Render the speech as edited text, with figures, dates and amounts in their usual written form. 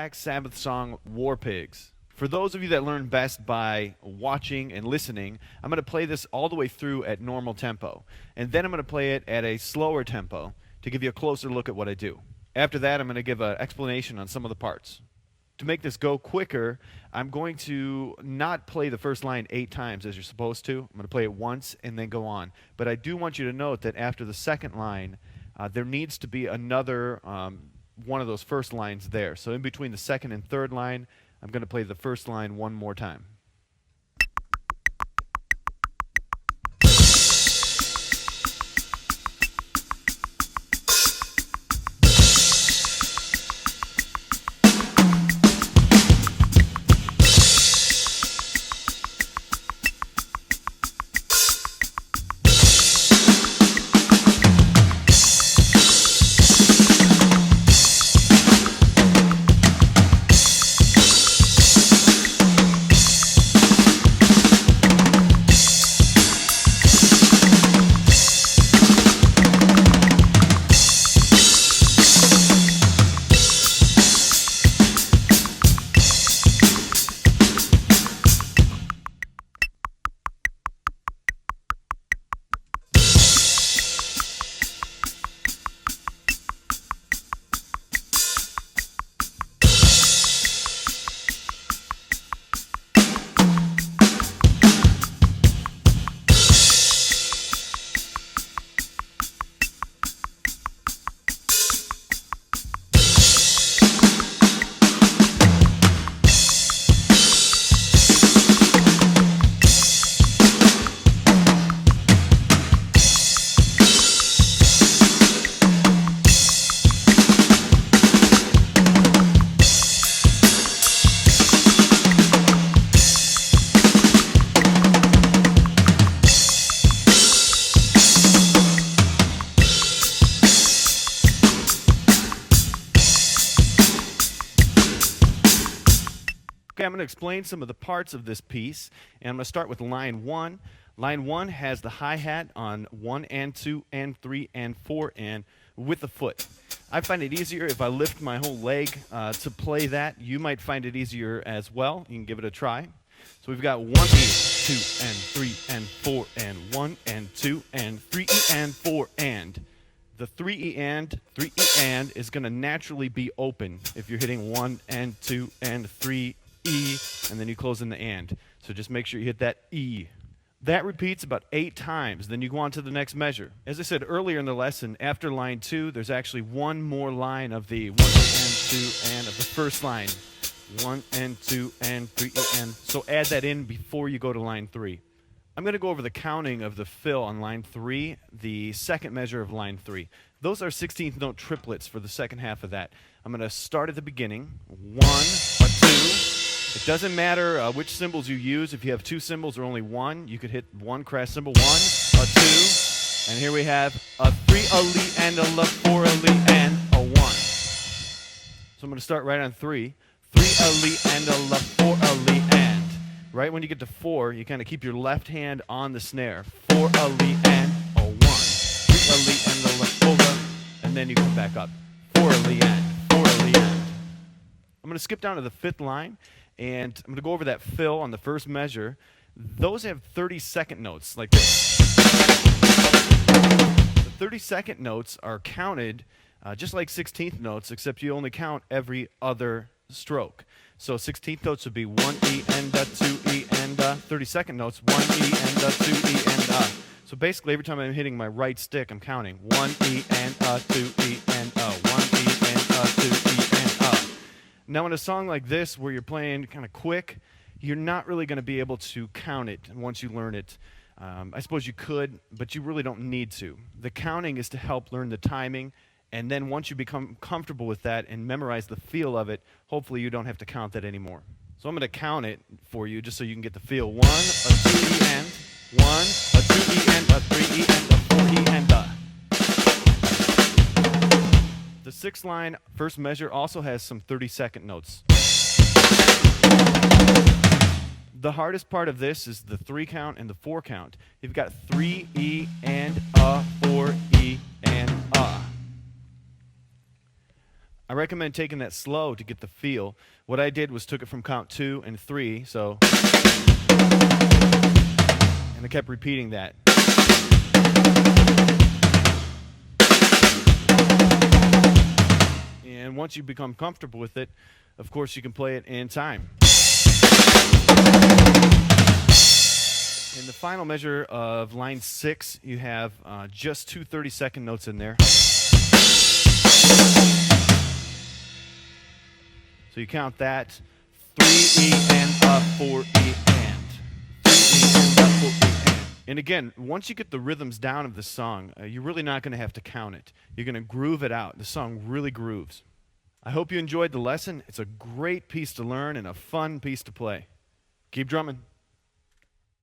Black Sabbath song War Pigs. For those of you that learn best by watching and listening, I'm going to play this all the way through at normal tempo. And then I'm going to play it at a slower tempo to give you a closer look at what I do. After that, I'm going to give an explanation on some of the parts. To make this go quicker, I'm going to not play the first line 8 times as you're supposed to. I'm going to play it once and then go on. But I do want you to note that after the second line, there needs to be another one of those first lines there. So in between the second and third line, I'm going to play the first line one more time. Okay, I'm going to explain some of the parts of this piece, and I'm going to start with line 1. Line 1 has the hi-hat on 1 and 2 and 3 and 4 and with the foot. I find it easier if I lift my whole leg to play that. You might find it easier as well. You can give it a try. So we've got 1 E, 2 and 3 and 4 and 1 and 2 and 3 E and 4 and. The 3 E and, 3 E and is going to naturally be open if you're hitting 1 and 2 and 3 E, and then you close in the and. So just make sure you hit that E. That repeats about 8 times. Then you go on to the next measure. As I said earlier in the lesson, after line 2, there's actually one more line of the 1 and 2 and of the first line. 1 and 2 and 3 and. So add that in before you go to line 3. I'm going to go over the counting of the fill on line 3, the second measure of line 3. Those are 16th note triplets for the second half of that. I'm going to start at the beginning. 1, a 2. It doesn't matter which cymbals you use. If you have 2 cymbals or only 1, you could hit 1 crash cymbal, 1, a 2, and here we have a 3, a li, and a la, 4, a li, and a 1. So I'm going to start right on 3. 3, a li, and a la, 4, a li, and. Right when you get to 4, you kind of keep your left hand on the snare. 4, a li, and a 1. 3, a li, and a la, 4, and then you come back up. 4, a li, and, 4, a li, and. I'm going to skip down to the 5th line. And I'm going to go over that fill on the first measure. Those have 30-second notes like this. The 30-second notes are counted just like 16th notes, except you only count every other stroke. So 16th notes would be 1 E and a 2 E and a. 30-second notes, 1 E and a 2 E and a. So basically every time I'm hitting my right stick, I'm counting 1 E and a 2 E and a. 1 E and a 2 E and a. Now in a song like this where you're playing kind of quick, you're not really going to be able to count it once you learn it. I suppose you could, but you really don't need to. The counting is to help learn the timing, and then once you become comfortable with that and memorize the feel of it, hopefully you don't have to count that anymore. So I'm going to count it for you just so you can get the feel. 1, a 2 E and, 1, a 2 E and, a 3 E and, a 4 E and, a. The 6th line, first measure, also has some 30-second notes. The hardest part of this is the 3 count and the 4 count. You've got 3 E and a, 4 E and a. I recommend taking that slow to get the feel. What I did was took it from count 2 and 3, so, and I kept repeating that. And once you become comfortable with it, of course you can play it in time. In the final measure of line 6, you have just 2 30-second notes in there. So you count that, 3 E and a 4 E and 3 E and a 4 E and. And again, once you get the rhythms down of the song, you're really not going to have to count it. You're going to groove it out. The song really grooves. I hope you enjoyed the lesson. It's a great piece to learn and a fun piece to play. Keep drumming.